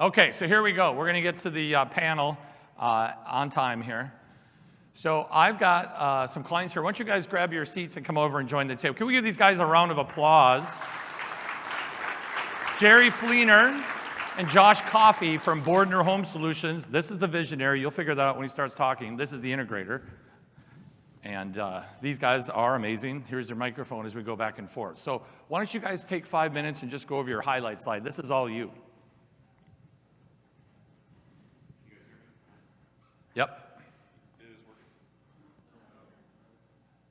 Okay, so here we go. We're going to get to the panel on time here. So I've got some clients here. Why don't you guys grab your seats and come over and join the table. Can we give these guys a round of applause? Jerry Fleenor and Josh Coffey from Bordner Home Solutions. This is the visionary. You'll figure that out when he starts talking. This is the integrator. And these guys are amazing. Here's your microphone as we go back and forth. So why don't you guys take 5 minutes and just go over your highlight slide. This is all you. Yep.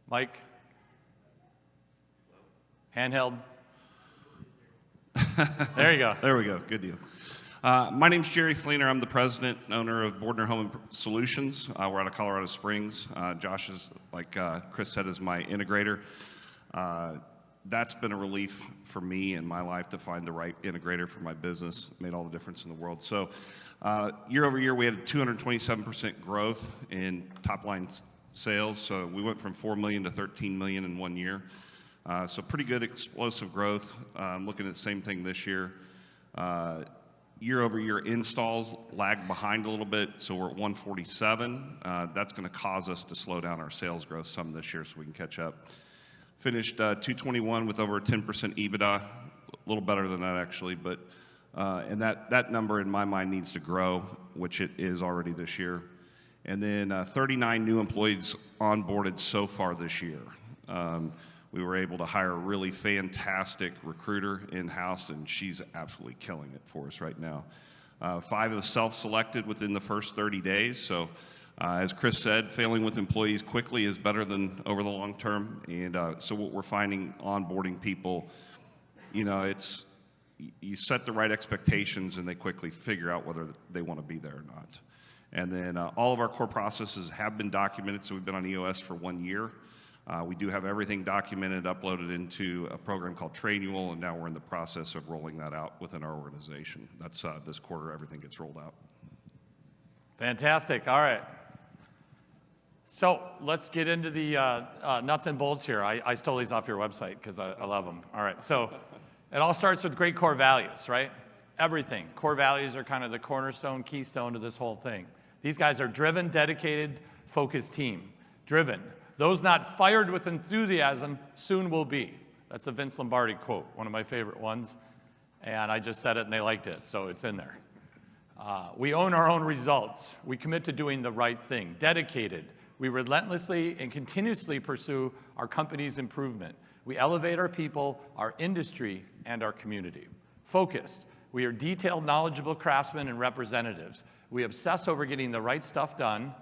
Mike? Handheld? There you go. There we go. Good deal. My name's Jerry Fleenor. I'm the president and owner of Bordner Home Solutions. We're out of Colorado Springs. Josh is, like Chris said, is my integrator. That's been a relief for me in my life to find the right integrator for my business. It made all the difference in the world. So year over year, we had 227% growth in top line sales. So we went from 4 million to 13 million in 1 year. So pretty good explosive growth. I'm looking at the same thing this year. Year over year installs lagged behind a little bit, so we're at 147. That's going to cause us to slow down our sales growth some this year so we can catch up. Finished 221 with over a 10% EBITDA, a little better than that actually, but and that number in my mind needs to grow, which it is already this year. And then 39 new employees onboarded so far this year. We were able to hire a really fantastic recruiter in-house, and she's absolutely killing it for us right now. 5 have self-selected within the first 30 days, so as Chris said, failing with employees quickly is better than over the long term, and so what we're finding onboarding people, you know, it's, you set the right expectations and they quickly figure out whether they want to be there or not. And then all of our core processes have been documented, so we've been on EOS for 1 year. We do have everything documented, uploaded into a program called Trainual, and now we're in the process of rolling that out within our organization. That's this quarter, everything gets rolled out. Fantastic. All right. So let's get into the nuts and bolts here. I stole these off your website because I love them. All right. So it all starts with great core values, right? Everything. Core values are kind of the cornerstone, keystone to this whole thing. These guys are driven, dedicated, focused team. Driven. Those not fired with enthusiasm soon will be. That's a Vince Lombardi quote, one of my favorite ones. And I just said it and they liked it, so it's in there. We own our own results. We commit to doing the right thing. Dedicated. We relentlessly and continuously pursue our company's improvement. We elevate our people, our industry, and our community. Focused. We are detailed, knowledgeable craftsmen and representatives. We obsess over getting the right stuff done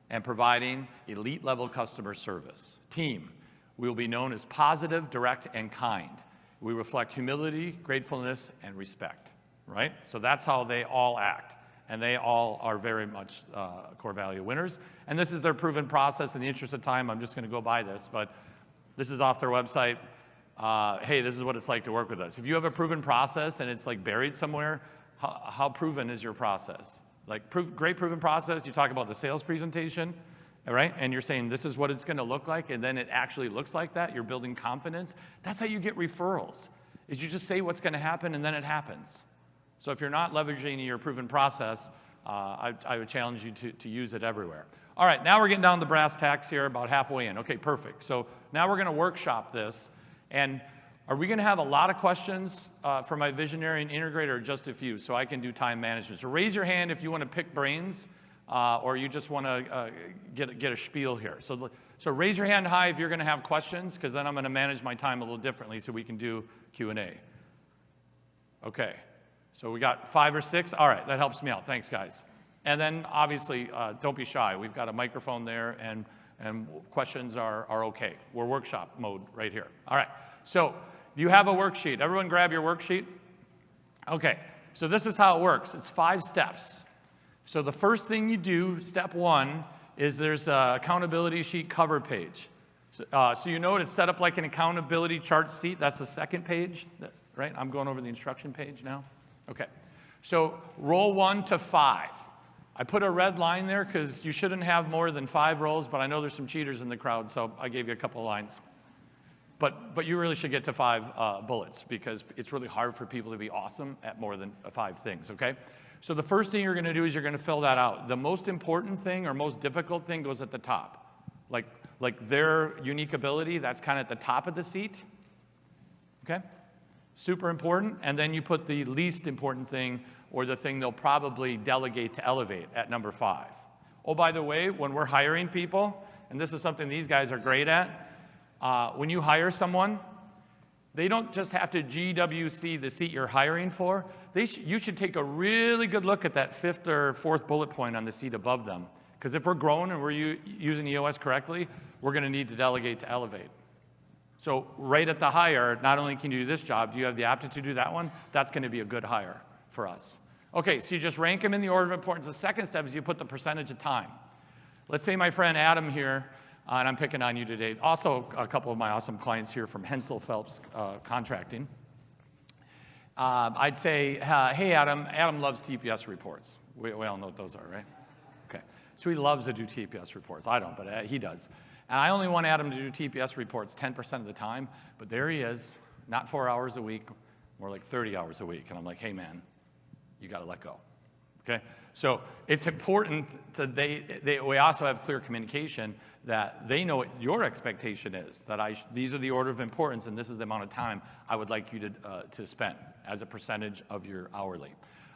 and providing elite-level customer service. Team, we will be known as positive, direct, and kind. We reflect humility, gratefulness, and respect, right? So that's how they all act, and they all are very much core value winners. And this is their proven process. In the interest of time, I'm just going to go by this, but this is off their website. Hey, this is what it's like to work with us. If you have a proven process and it's like buried somewhere, how proven is your process? Like great proven process, you talk about the sales presentation, all right? And you're saying this is what it's going to look like, and then it actually looks like that. You're building confidence. That's how you get referrals, is you just say what's going to happen, and then it happens. So if you're not leveraging your proven process, I would challenge you to use it everywhere. All right, now we're getting down to brass tacks here, about halfway in. Okay, perfect. So now we're going to workshop this, and are we going to have a lot of questions for my visionary and integrator, or just a few, so I can do time management? So raise your hand if you want to pick brains, or you just want to get a spiel here. So raise your hand high if you're going to have questions, because then I'm going to manage my time a little differently so we can do Q&A. Okay, so we got 5 or 6. All right, that helps me out. Thanks, guys. And then, obviously, don't be shy. We've got a microphone there, and questions are okay. We're workshop mode right here. All right, so you have a worksheet. Everyone grab your worksheet. Okay, so this is how it works. It's 5 steps. So the first thing you do, step 1, is there's an accountability sheet cover page. So you know it's set up like an accountability chart sheet. That's the second page, right? I'm going over the instruction page now. Okay, so roll 1 to 5. I put a red line there because you shouldn't have more than 5 rows, but I know there's some cheaters in the crowd, so I gave you a couple of lines. But you really should get to 5 bullets because it's really hard for people to be awesome at more than 5 things, okay? So the first thing you're gonna do is you're gonna fill that out. The most important thing or most difficult thing goes at the top. Like their unique ability, that's kind of at the top of the seat, okay? Super important, and then you put the least important thing or the thing they'll probably delegate to elevate at number 5. Oh, by the way, when we're hiring people, and this is something these guys are great at, when you hire someone, they don't just have to GWC the seat you're hiring for. You should take a really good look at that 5th or 4th bullet point on the seat above them. Because if we're growing and we're using EOS correctly, we're going to need to delegate to elevate. So right at the hire, not only can you do this job, do you have the aptitude to do that one? That's going to be a good hire for us. Okay, so you just rank them in the order of importance. The second step is you put the percentage of time. Let's say my friend Adam here, and I'm picking on you today. Also, a couple of my awesome clients here from Hensel Phelps Contracting. I'd say, hey, Adam. Adam loves TPS reports. We all know what those are, right? Okay. So he loves to do TPS reports. I don't, but he does. And I only want Adam to do TPS reports 10% of the time, but there he is, not 4 hours a week, more like 30 hours a week. And I'm like, hey, man, you got to let go, okay? So it's important we also have clear communication that they know what your expectation is, that these are the order of importance and this is the amount of time I would like you to spend as a percentage of your hourly.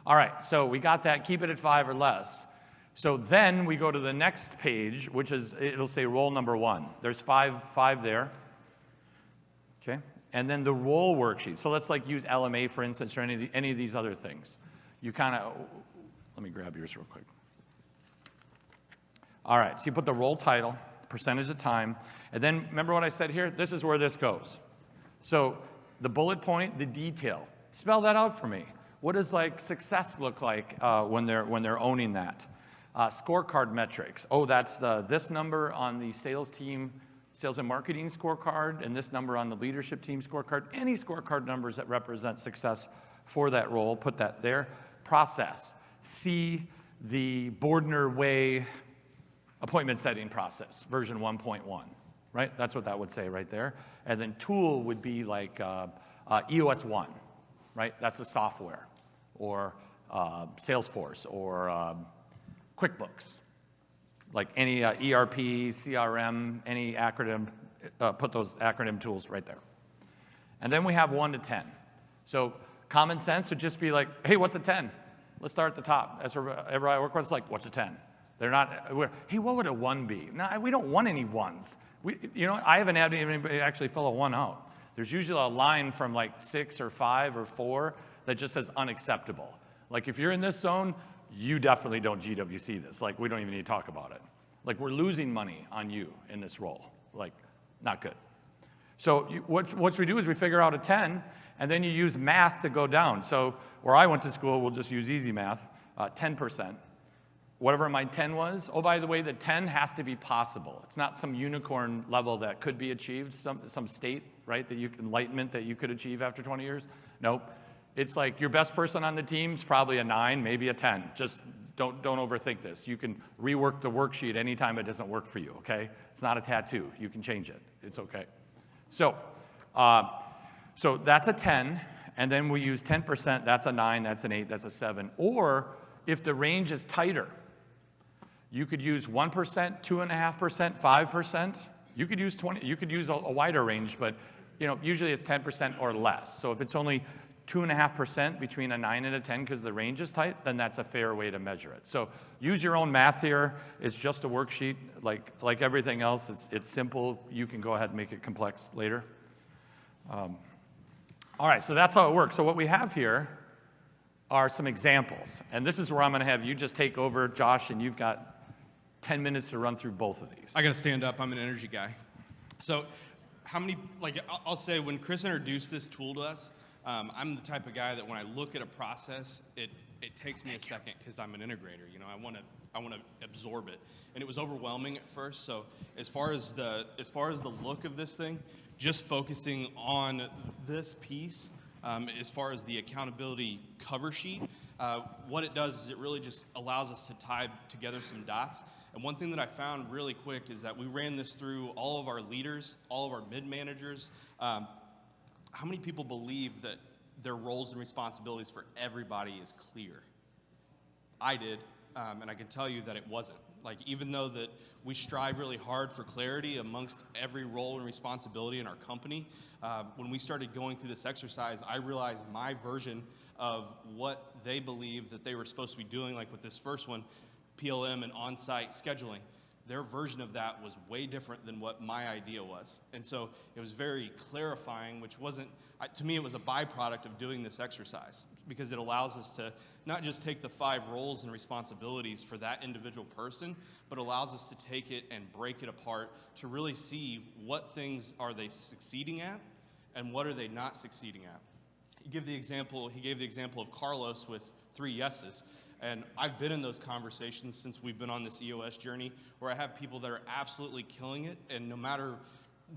All right, so we got that, keep it at 5 or less. So then we go to the next page, which is, it'll say role number 1. There's five there, okay? And then the role worksheet. So let's like use LMA, for instance, or any of these other things. You kind of, let me grab yours real quick. All right, so you put the role title, percentage of time, and then remember what I said here? This is where this goes. So the bullet point, the detail. Spell that out for me. What does like success look like when they're owning that? Scorecard metrics. Oh, that's this number on the sales team, sales and marketing scorecard, and this number on the leadership team scorecard. Any scorecard numbers that represent success for that role, put that there. Process. See the Bordner way appointment setting process, version 1.1, right? That's what that would say right there. And then tool would be like EOS 1, right? That's the software, or Salesforce, or QuickBooks. Like any ERP, CRM, any acronym, put those acronym tools right there. And then we have 1 to 10. So common sense would just be like, hey, what's a 10? Let's start at the top. That's where everybody I work with is like, what's a 10? They're not, hey, what would a 1 be? No, we don't want any 1s. I haven't had anybody actually fill a 1 out. There's usually a line from like 6 or 5 or 4 that just says unacceptable. Like if you're in this zone, you definitely don't GWC this. Like we don't even need to talk about it. Like we're losing money on you in this role. Like not good. So what we do is we figure out a 10, and then you use math to go down. So where I went to school, we'll just use easy math, 10%. Whatever my 10 was, oh, by the way, the 10 has to be possible. It's not some unicorn level that could be achieved, some state, right, enlightenment that you could achieve after 20 years. Nope. It's like your best person on the team's probably a 9, maybe a 10. Just don't overthink this. You can rework the worksheet anytime it doesn't work for you, okay? It's not a tattoo. You can change it. It's okay. So that's a 10, and then we use 10%. That's a 9, that's an 8, that's a 7. Or if the range is tighter, you could use 1%, 2.5%, 5%. You could use 20. You could use a wider range, but usually it's 10% or less. So if it's only 2.5% between a 9 and a 10 because the range is tight, then that's a fair way to measure it. So use your own math here. It's just a worksheet, like everything else. It's simple. You can go ahead and make it complex later. All right, so that's how it works. So what we have here are some examples, and this is where I'm going to have you just take over, Josh, and you've got 10 minutes to run through both of these. I got to stand up. I'm an energy guy. So how many, I'll say when Chris introduced this tool to us, I'm the type of guy that when I look at a process, it takes me a second because I'm an integrator. I want to absorb it, and it was overwhelming at first. So as far as the look of this thing, just focusing on this piece, as far as the accountability cover sheet, What it does is it really just allows us to tie together some dots. And one thing that I found really quick is that we ran this through all of our leaders, all of our mid-managers. How many people believe that their roles and responsibilities for everybody is clear? I did, and I can tell you that it wasn't. Like, even though that we strive really hard for clarity amongst every role and responsibility in our company, when we started going through this exercise, I realized my version of what they believed that they were supposed to be doing, like with this first one, PLM and on-site scheduling. Their version of that was way different than what my idea was. And so it was very clarifying, which wasn't, to me, it was a byproduct of doing this exercise, because it allows us to not just take the 5 roles and responsibilities for that individual person, but allows us to take it and break it apart to really see what things are they succeeding at and what are they not succeeding at. He gave the example of Carlos with 3 yeses. And I've been in those conversations since we've been on this EOS journey, where I have people that are absolutely killing it, and no matter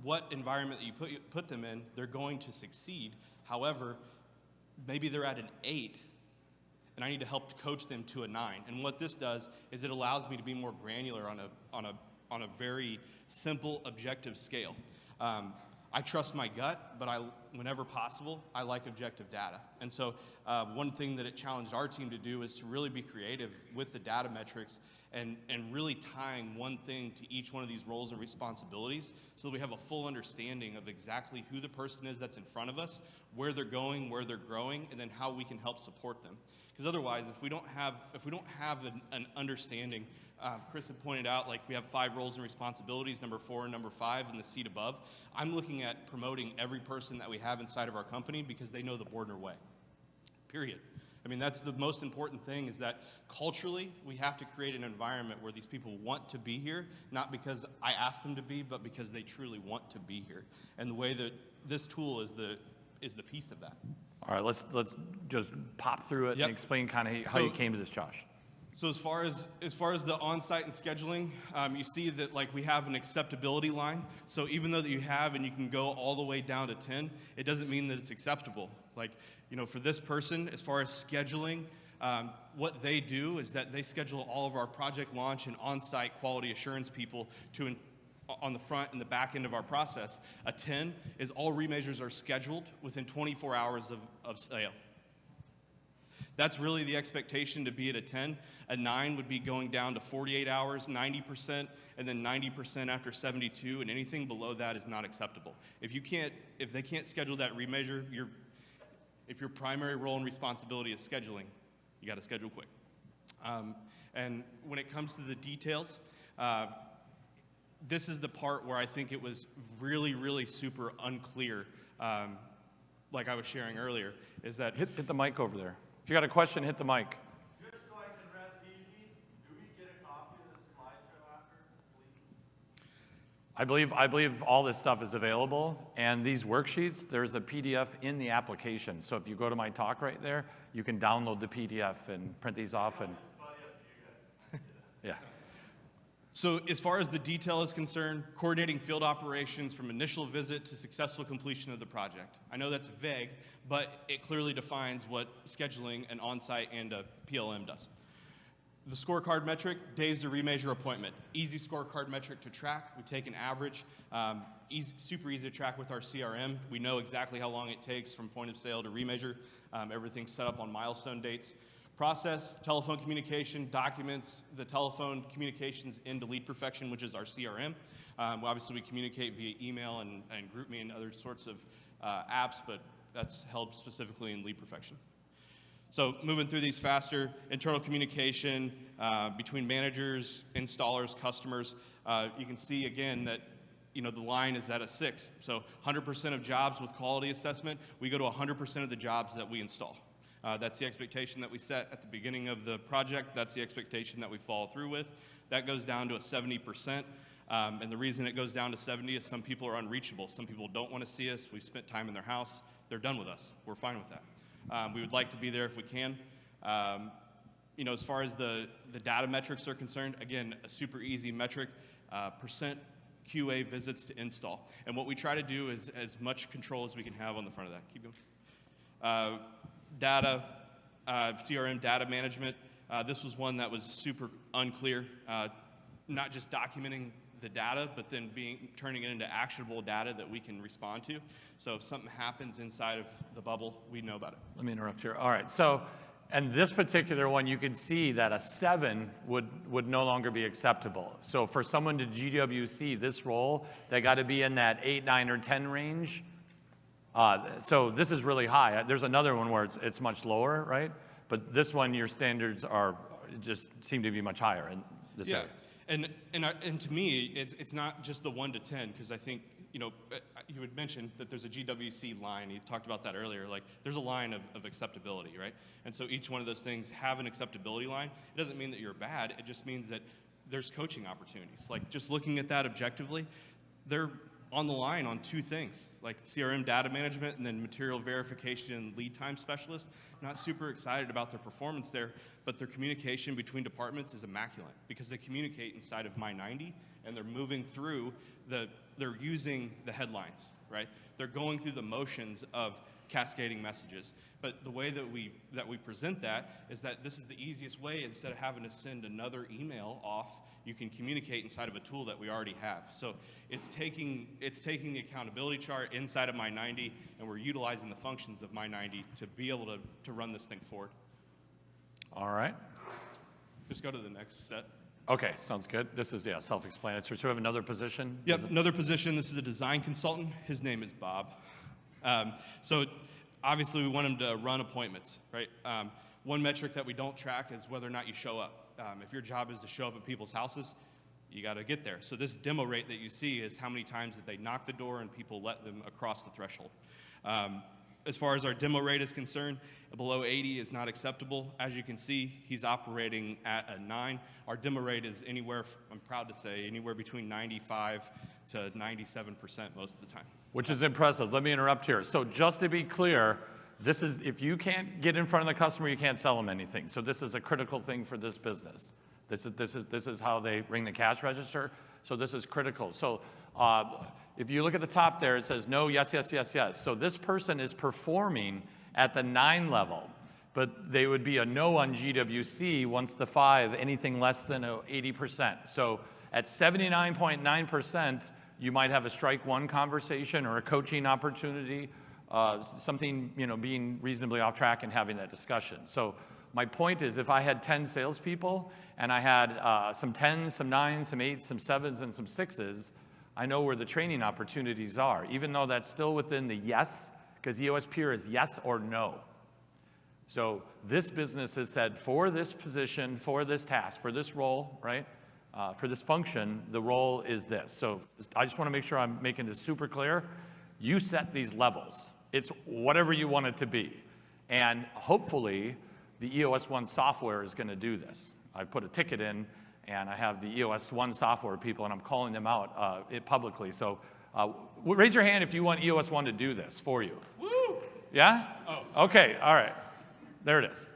what environment that you put them in, they're going to succeed. However, maybe they're at an 8, and I need to help coach them to a 9. And what this does is it allows me to be more granular on a very simple, objective scale. I trust my gut, but whenever possible, I like objective data. And so one thing that it challenged our team to do is to really be creative with the data metrics and really tying one thing to each one of these roles and responsibilities so that we have a full understanding of exactly who the person is that's in front of us, where they're going, where they're growing, and then how we can help support them. Because otherwise, if we don't have an understanding, Chris had pointed out, like, we have 5 roles and responsibilities, number 4 and number 5 in the seat above. I'm looking at promoting every person that we have inside of our company because they know the Bordner way, period. I mean, that's the most important thing, is that culturally, we have to create an environment where these people want to be here, not because I asked them to be, but because they truly want to be here. And the way that this tool is the piece of that. All right, let's just pop through it and explain kind of how you came to this, Josh. So as far as the on-site and scheduling, you see that, like, we have an acceptability line. So even though that you have and you can go all the way down to 10, it doesn't mean that it's acceptable. Like, you know, for this person, as far as scheduling, what they do is that they schedule all of our project launch and on-site quality assurance people on the front and the back end of our process. A 10 is all remeasures are scheduled within 24 hours of sale. That's really the expectation to be at a 10. A 9 would be going down to 48 hours, 90%, and then 90% after 72, and anything below that is not acceptable. If they can't schedule that remeasure, if your primary role and responsibility is scheduling, you got to schedule quick. And when it comes to the details, this is the part where I think it was really, really super unclear, like I was sharing earlier, is that... Hit the mic over there. If you got a question, hit the mic. Just so I can rest easy, do we get a copy of this slideshow after, please? I believe all this stuff is available, and these worksheets, there's a PDF in the application. So if you go to my talk right there, you can download the PDF and print these off. And yeah. So as far as the detail is concerned, coordinating field operations from initial visit to successful completion of the project. I know that's vague, but it clearly defines what scheduling an on-site and a PLM does. The scorecard metric, days to remeasure appointment. Easy scorecard metric to track. We take an average, super easy to track with our CRM. We know exactly how long it takes from point of sale to remeasure. Everything's set up on milestone dates. Process, telephone communication, documents, the telephone communications into Lead Perfection, which is our CRM. Obviously, we communicate via email and GroupMe and other sorts of apps, but that's held specifically in Lead Perfection. So moving through these faster, internal communication between managers, installers, customers. You can see again that the line is at a 6. So 100% of jobs with quality assessment, we go to 100% of the jobs that we install. That's the expectation that we set at the beginning of the project. That's the expectation that we follow through with. That goes down to a 70%. And the reason it goes down to 70 is some people are unreachable. Some people don't want to see us. We've spent time in their house. They're done with us. We're fine with that. We would like to be there if we can. As far as the data metrics are concerned, again, a super easy metric, percent QA visits to install. And what we try to do is as much control as we can have on the front of that. Keep going. Data, CRM data management. This was one that was super unclear, not just documenting the data, but then turning it into actionable data that we can respond to. So if something happens inside of the bubble, we know about it. Let me interrupt here. All right, so, and this particular one, you can see that a 7 would no longer be acceptable. So for someone to GWC this role, they got to be in that 8, 9, or 10 range. So this is really high. There's another one where it's much lower, right? But this one, your standards are just seem to be much higher in this area. And to me, it's not just the 1 to 10, because I think, you had mentioned that there's a GWC line. You talked about that earlier. Like, there's a line of acceptability, right? And so each one of those things have an acceptability line. It doesn't mean that you're bad. It just means that there's coaching opportunities. Like, just looking at that objectively, they're on the line on 2 things, like CRM data management and then material verification and lead time specialist. Not super excited about their performance there, but their communication between departments is immaculate because they communicate inside of My 90 and they're moving through they're using the headlines, right? They're going through the motions of cascading messages. But the way that we present that is that this is the easiest way. Instead of having to send another email off, you can communicate inside of a tool that we already have. So it's taking the accountability chart inside of My 90, and we're utilizing the functions of My 90 to be able to run this thing forward. All right. Just go to the next set. Okay, sounds good. This is, self-explanatory. So we have another position? Yep, another position. This is a design consultant. His name is Bob. So obviously we want him to run appointments, right? One metric that we don't track is whether or not you show up. If your job is to show up at people's houses, you got to get there. So this demo rate that you see is how many times that they knock the door and people let them across the threshold. As far as our demo rate is concerned, below 80 is not acceptable. As you can see, he's operating at a 9. Our demo rate is anywhere, I'm proud to say, anywhere between 95 to 97% most of the time. Which is impressive. Let me interrupt here. So just to be clear, this is, if you can't get in front of the customer, you can't sell them anything. So this is a critical thing for this business. This is how they ring the cash register. So this is critical. So if you look at the top there, it says no, yes, yes, yes, yes. So this person is performing at the 9 level, but they would be a no on GWC once the 5, anything less than 80%. So at 79.9%, you might have a strike 1 conversation or a coaching opportunity, something, being reasonably off track and having that discussion. So my point is, if I had 10 salespeople and I had some 10s, some 9s, some 8s, some 7s, and some 6s, I know where the training opportunities are, even though that's still within the yes, because EOS Peer is yes or no. So this business has said, for this position, for this task, for this role, right, for this function, the role is this. So I just want to make sure I'm making this super clear. You set these levels. It's whatever you want it to be. And hopefully, the EOS One software is going to do this. I put a ticket in, and I have the EOS One software people, and I'm calling them out publicly. So raise your hand if you want EOS One to do this for you. Woo! Yeah? Oh. Okay, all right. There it is.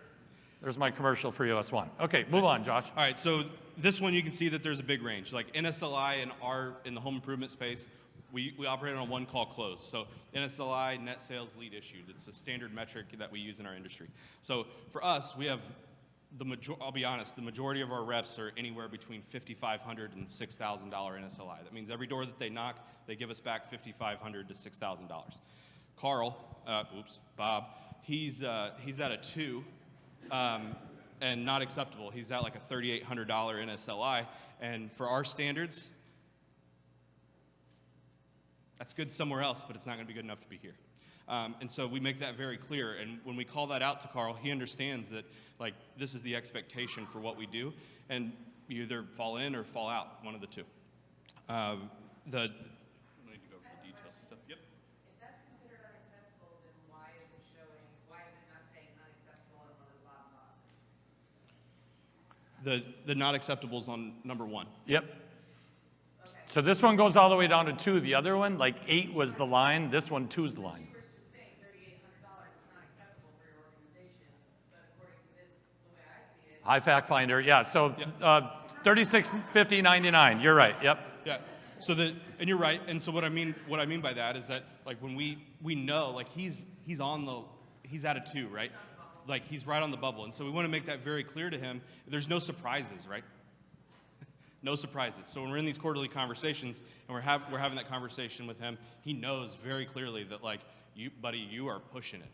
There's my commercial for EOS One. Okay, move on, Josh. All right, so this one you can see that there's a big range. Like NSLI in the home improvement space, we operate on a one-call close. So NSLI, net sales lead issued. It's a standard metric that we use in our industry. So for us, we have I'll be honest, the majority of our reps are anywhere between $5,500 and $6,000 NSLI. That means every door that they knock, they give us back $5,500 to $6,000. Bob, he's at a 2, and not acceptable. He's at like a $3,800 NSLI, and for our standards, that's good somewhere else, but it's not going to be good enough to be here. And so we make that very clear. And when we call that out to Carl, he understands that, like, this is the expectation for what we do. And you either fall in or fall out, one of the two. I need to go over the details stuff. Yep. If that's considered unacceptable, then why is it not saying unacceptable in one of the bottom boxes? The not acceptable is on number 1. Yep. Okay. So this one goes all the way down to 2. The other one, like 8 was the line. This one, 2 is the line. You were just saying $3,800 is not acceptable for your organization, but according to this, the way I see it, High Fact Finder, yeah. So 36.50.99. You're right. Yep. Yeah. So and you're right. And so what I mean by that is that, like, when we know, like, he's at a 2, right? like he's right on the bubble. And so we want to make that very clear to him. There's no surprises, right? No surprises. So when we're in these quarterly conversations and we're having that conversation with him, he knows very clearly that, like, you, buddy, you are pushing it,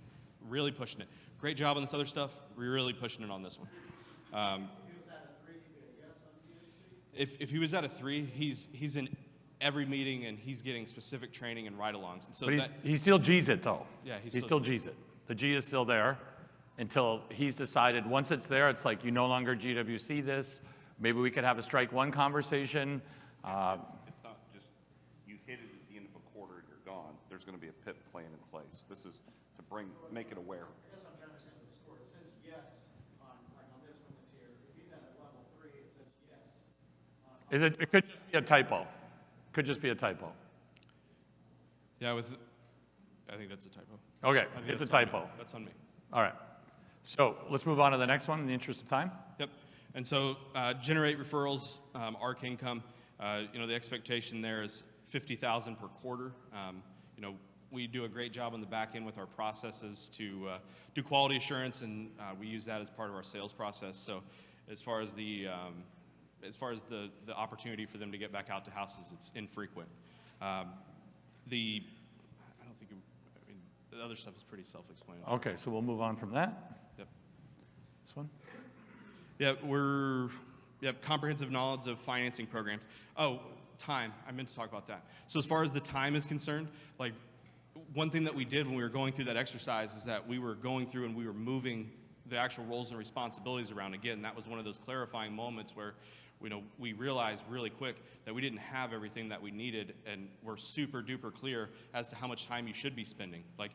really pushing it. Great job on this other stuff. We're really pushing it on this one. If he was at a 3, he's in every meeting and he's getting specific training and ride-alongs. And so But he still G's it though. Yeah, he still G's it. The G is still there until he's decided. Once it's there, it's like you no longer GWC this. Maybe we could have a strike one conversation. It's not just you hit it at the end of a quarter and you're gone. There's going to be a PIP plan in place. This is to make it aware. I guess what I'm trying to understand with the score, it says yes on, like on this one that's here. If he's at a level 3, it says yes. It could just be a typo. Could just be a typo. Yeah, I think that's a typo. Okay, I think it's a that's on me. typo. That's on me. All right. So let's move on to the next one in the interest of time. Yep. And so generate referrals, ARC income. The expectation there is $50,000 per quarter. We do a great job on the back end with our processes to do quality assurance, and we use that as part of our sales process. So as far as the opportunity for them to get back out to houses, it's infrequent. The other stuff is pretty self-explanatory. Okay, so we'll move on from that. Yep. This one. Yeah, comprehensive knowledge of financing programs. Oh, time. I meant to talk about that. So as far as the time is concerned, like one thing that we did when we were going through that exercise is that we were going through and we were moving the actual roles and responsibilities around again. That was one of those clarifying moments where we realized really quick that we didn't have everything that we needed, and we're super duper clear as to how much time you should be spending. Like,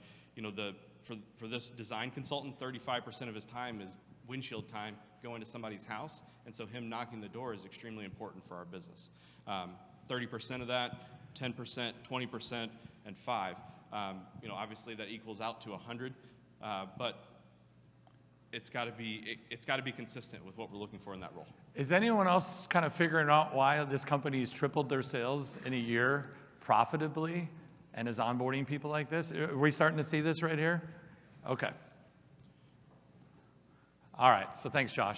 for this design consultant, 35% of his time is windshield time going to somebody's house, and so him knocking the door is extremely important for our business. 30% of that, 10%, 20%, and 5%. Obviously that equals out to 100, but it's got to be consistent with what we're looking for in that role. Is anyone else kind of figuring out why this company's tripled their sales in a year profitably and is onboarding people like this? Are we starting to see this right here? Okay. All right, so thanks, Josh.